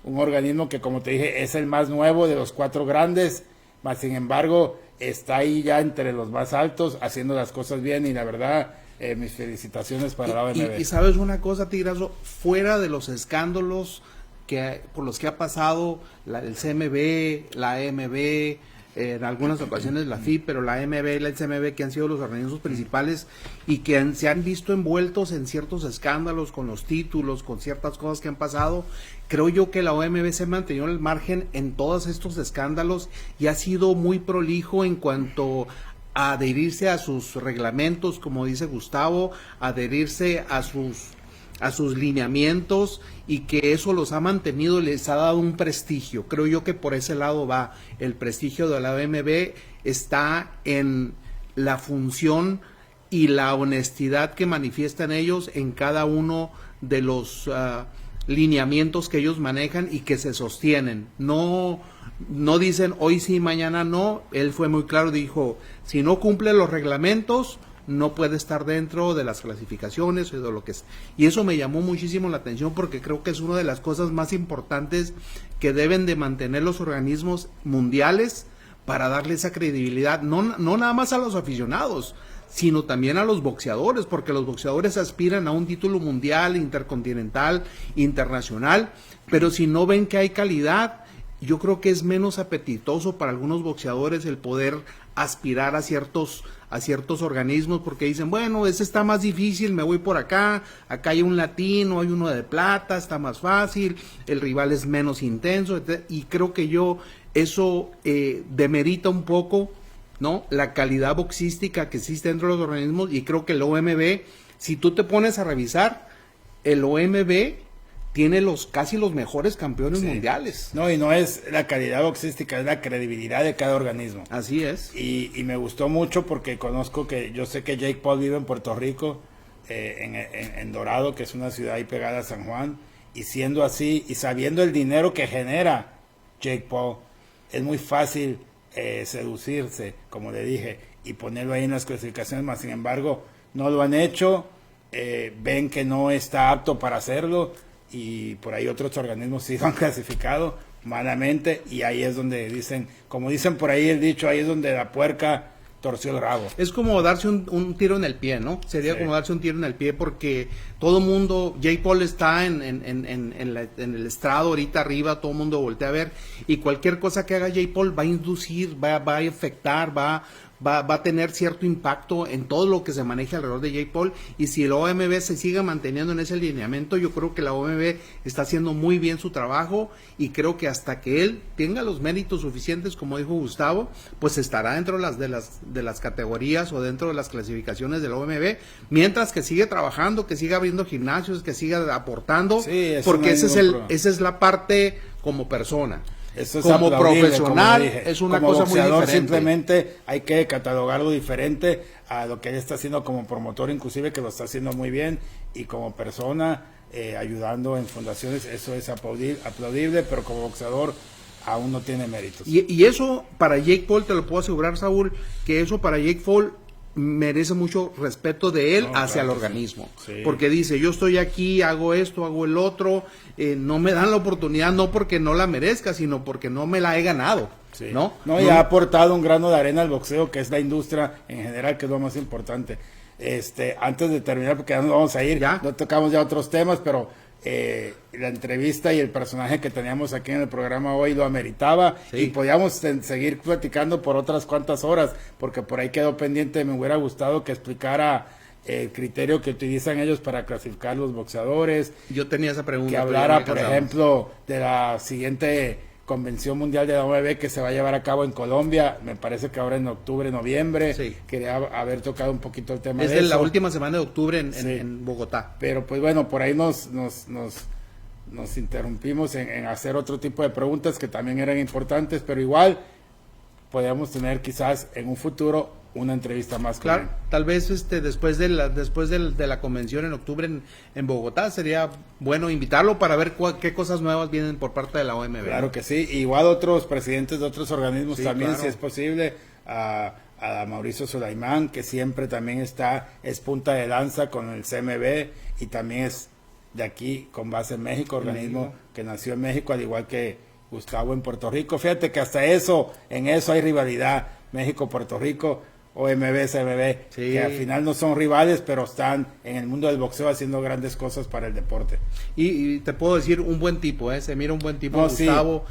un organismo que, como te dije, es el más nuevo de los 4 grandes, mas sin embargo está ahí ya entre los más altos, haciendo las cosas bien, y la verdad, mis felicitaciones para la OMB. Y sabes una cosa, Tigrazo, fuera de los escándalos por los que ha pasado el CMB, la AMB, en algunas ocasiones la FIP, pero la AMB y la CMB, que han sido los organismos principales y que se han visto envueltos en ciertos escándalos con los títulos, con ciertas cosas que han pasado, creo yo que la OMB se ha mantenido al margen en todos estos escándalos y ha sido muy prolijo en cuanto a adherirse a sus reglamentos, como dice Gustavo, adherirse a sus lineamientos, y que eso los ha mantenido, les ha dado un prestigio. Creo yo que por ese lado va. El prestigio de la OMB está en la función y la honestidad que manifiestan ellos en cada uno de los lineamientos que ellos manejan y que se sostienen. No dicen hoy sí, mañana no. Él fue muy claro, dijo, si no cumple los reglamentos, no puede estar dentro de las clasificaciones o de lo que es. Y eso me llamó muchísimo la atención, porque creo que es una de las cosas más importantes que deben de mantener los organismos mundiales para darle esa credibilidad, no nada más a los aficionados, sino también a los boxeadores, porque los boxeadores aspiran a un título mundial, intercontinental, internacional, pero si no ven que hay calidad, yo creo que es menos apetitoso para algunos boxeadores el poder aspirar a ciertos organismos, porque dicen, bueno, ese está más difícil, me voy por acá hay un latino, hay uno de plata, está más fácil, el rival es menos intenso, etc. Y creo que eso demerita un poco, ¿no?, la calidad boxística que existe dentro de los organismos, y creo que el OMB, si tú te pones a revisar, el OMB tiene casi los mejores campeones mundiales. No, y no es la calidad boxística, es la credibilidad de cada organismo. Así es. Y me gustó mucho porque yo sé que Jake Paul vive en Puerto Rico, en Dorado, que es una ciudad ahí pegada a San Juan, y siendo así, y sabiendo el dinero que genera Jake Paul, es muy fácil seducirse, como le dije, y ponerlo ahí en las clasificaciones, más sin embargo, no lo han hecho, ven que no está apto para hacerlo, y por ahí otros organismos sí lo han clasificado malamente, y ahí es donde dicen, como dicen por ahí el dicho, ahí es donde la puerca torció el rabo. Es como darse un tiro en el pie, ¿no? Sería como darse un tiro en el pie, porque todo mundo, Jake Paul está en el estrado ahorita arriba, todo el mundo voltea a ver, y cualquier cosa que haga Jake Paul va a inducir, va a afectar, va a tener cierto impacto en todo lo que se maneja alrededor de Jake Paul, y si la OMB se sigue manteniendo en ese lineamiento, yo creo que la OMB está haciendo muy bien su trabajo, y creo que hasta que él tenga los méritos suficientes, como dijo Gustavo, pues estará dentro de las categorías o dentro de las clasificaciones de la OMB, mientras que sigue trabajando, que siga abriendo gimnasios, que siga aportando, porque esa es la parte como persona. Eso es como profesional, como es una como cosa muy diferente. Simplemente hay que catalogarlo diferente a lo que él está haciendo como promotor, inclusive, que lo está haciendo muy bien, y como persona, ayudando en fundaciones, eso es aplaudible, pero como boxeador aún no tiene méritos. Y eso para Jake Paul, te lo puedo asegurar, Saúl, que eso para Jake Paul merece mucho respeto de él hacia el organismo, porque dice, yo estoy aquí, hago esto, hago el otro, no me dan la oportunidad, no porque no la merezca, sino porque no me la he ganado, ¿no? Y ha aportado un grano de arena al boxeo, que es la industria en general, que es lo más importante. Antes de terminar, porque ya nos vamos a ir, no tocamos ya otros temas, pero la entrevista y el personaje que teníamos aquí en el programa hoy lo ameritaba, y podíamos seguir platicando por otras cuantas horas, porque por ahí quedó pendiente. Me hubiera gustado que explicara el criterio que utilizan ellos para clasificar los boxeadores. Yo tenía esa pregunta. Que hablara, por ejemplo, de la siguiente Convención Mundial de la OMB que se va a llevar a cabo en Colombia, me parece que ahora en octubre, noviembre. Quería haber tocado un poquito el tema de eso. Es de la última semana de octubre en Bogotá. Pero pues bueno, por ahí nos interrumpimos en hacer otro tipo de preguntas que también eran importantes, pero igual podríamos tener quizás en un futuro una entrevista más con Claro, él. tal vez después de la convención en octubre en Bogotá sería bueno invitarlo para ver qué cosas nuevas vienen por parte de la OMB. Claro que sí, igual otros presidentes de otros organismos Sí, también, claro. si es posible, a Mauricio Sulaimán, que siempre también es punta de lanza con el CMB y también es de aquí con base en México, organismo que nació en México, al igual que Gustavo en Puerto Rico. Fíjate que hasta en eso hay rivalidad, México-Puerto Rico, OMB, CMB, Sí. que al final no son rivales, pero están en el mundo del boxeo haciendo grandes cosas para el deporte. Y te puedo decir, un buen tipo, se mira un buen tipo, No, sí. Gustavo.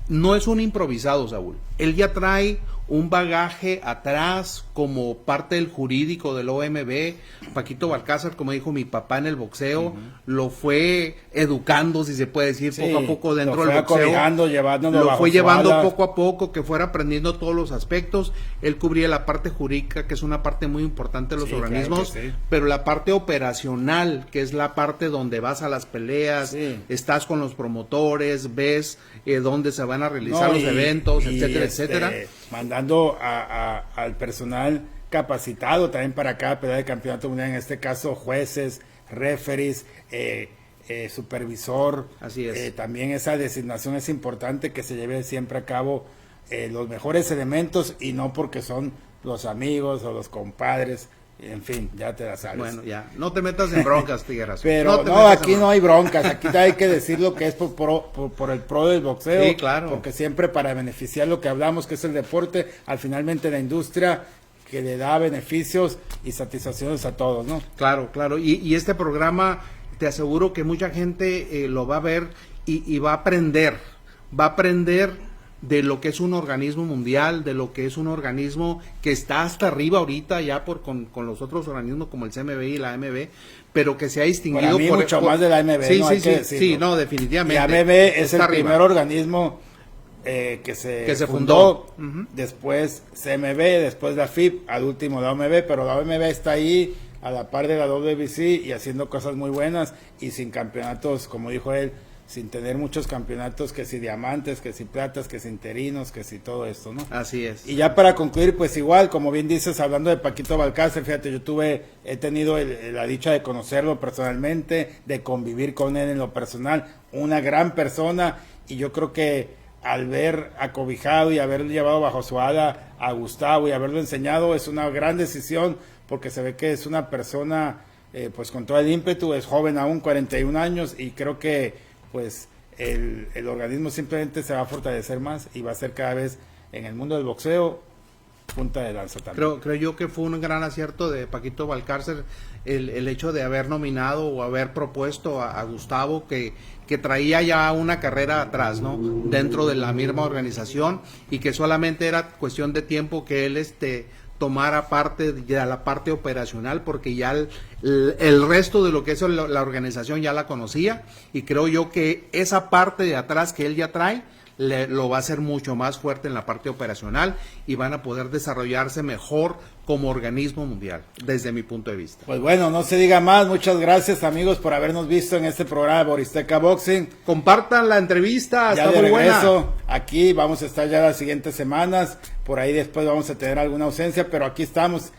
No es un improvisado, Saúl. Él ya trae un bagaje atrás como parte del jurídico del OMB. Paquito Balcázar, como dijo mi papá en el boxeo, lo fue educando, si se puede decir, Sí, poco a poco dentro lo del fue boxeo. acobijando, llevándolo Lo bajo fue su llevando ala. poco a poco, que fuera aprendiendo todos los aspectos. Él cubría la parte jurídica, que es una parte muy importante de los Sí, claro organismos, que sí. pero la parte operacional, que es la parte donde vas a las peleas, Sí. estás con los promotores, ves dónde se van a realizar No, los y- eventos, y, etcétera, etcétera. Mandando al personal capacitado también para cada pelea de campeonato mundial, en este caso jueces, referees, supervisor. Así es. También esa designación es importante, que se lleve siempre a cabo los mejores elementos y no porque son los amigos o los compadres. En fin, ya te la sabes. Bueno, ya, no te metas en broncas, Tigueras. Pero te no, metas aquí en no hay broncas, aquí hay que decir lo que es por el pro del boxeo, Sí, claro. porque siempre para beneficiar lo que hablamos, que es el deporte, al finalmente la industria que le da beneficios y satisfacciones a todos, ¿no? Claro, claro. Y este programa, te aseguro que mucha gente lo va a ver y va a aprender. Va a aprender de lo que es un organismo mundial, de lo que es un organismo que está hasta arriba ahorita ya con los otros organismos como el CMB y la AMB, pero que se ha distinguido Para mí mucho más de la AMB, Sí, no sí, hay que sí, decirlo. sí, no, definitivamente. La AMB es el Está arriba. primer organismo que se fundó. fundó, después CMB, después la FIP, al último la OMB, pero la OMB está ahí a la par de la WBC y haciendo cosas muy buenas y sin campeonatos, como dijo él, sin tener muchos campeonatos, que si diamantes, que si platas, que si interinos, que si todo esto, ¿no? Así es. Y ya para concluir, pues igual, como bien dices, hablando de Paquito Balcázar, fíjate, he tenido la dicha de conocerlo personalmente, de convivir con él en lo personal, una gran persona, y yo creo que al ver acobijado y haber llevado bajo su ala a Gustavo y haberlo enseñado, es una gran decisión, porque se ve que es una persona, pues con todo el ímpetu, es joven aún, 41 años, y creo que pues el organismo simplemente se va a fortalecer más y va a ser cada vez en el mundo del boxeo punta de lanza también. Creo yo que fue un gran acierto de Paquito Balcázar el hecho de haber nominado o haber propuesto a Gustavo, que traía ya una carrera atrás, ¿no? Dentro de la misma organización, y que solamente era cuestión de tiempo que él tomara parte de la parte operacional, porque ya el resto de lo que es la organización ya la conocía, y creo yo que esa parte de atrás que él ya trae lo va a hacer mucho más fuerte en la parte operacional y van a poder desarrollarse mejor como organismo mundial, desde mi punto de vista. Pues bueno, no se diga más, muchas gracias amigos por habernos visto en este programa de Boristeca Boxing. Compartan la entrevista, Ya está de muy buena. regreso, aquí vamos a estar ya las siguientes semanas, por ahí después vamos a tener alguna ausencia, pero aquí estamos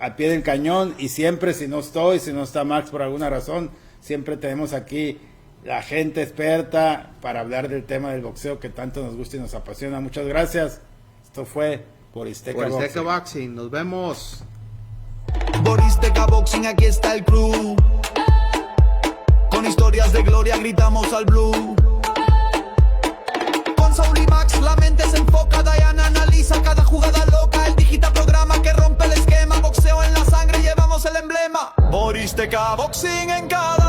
al pie del cañón y siempre, si no está Max por alguna razón, siempre tenemos aquí la gente experta para hablar del tema del boxeo que tanto nos gusta y nos apasiona. Muchas gracias. Esto fue Boristeca Boristeca Boxing. Boxing, nos vemos. Boristeca Boxing, aquí está el crew. Con historias de gloria gritamos al blue. Con Saúl y Max la mente se enfoca, Diana analiza cada jugada loca. El digita programa que rompe el esquema. Boxeo en la sangre, llevamos el emblema. Boristeca Boxing en cada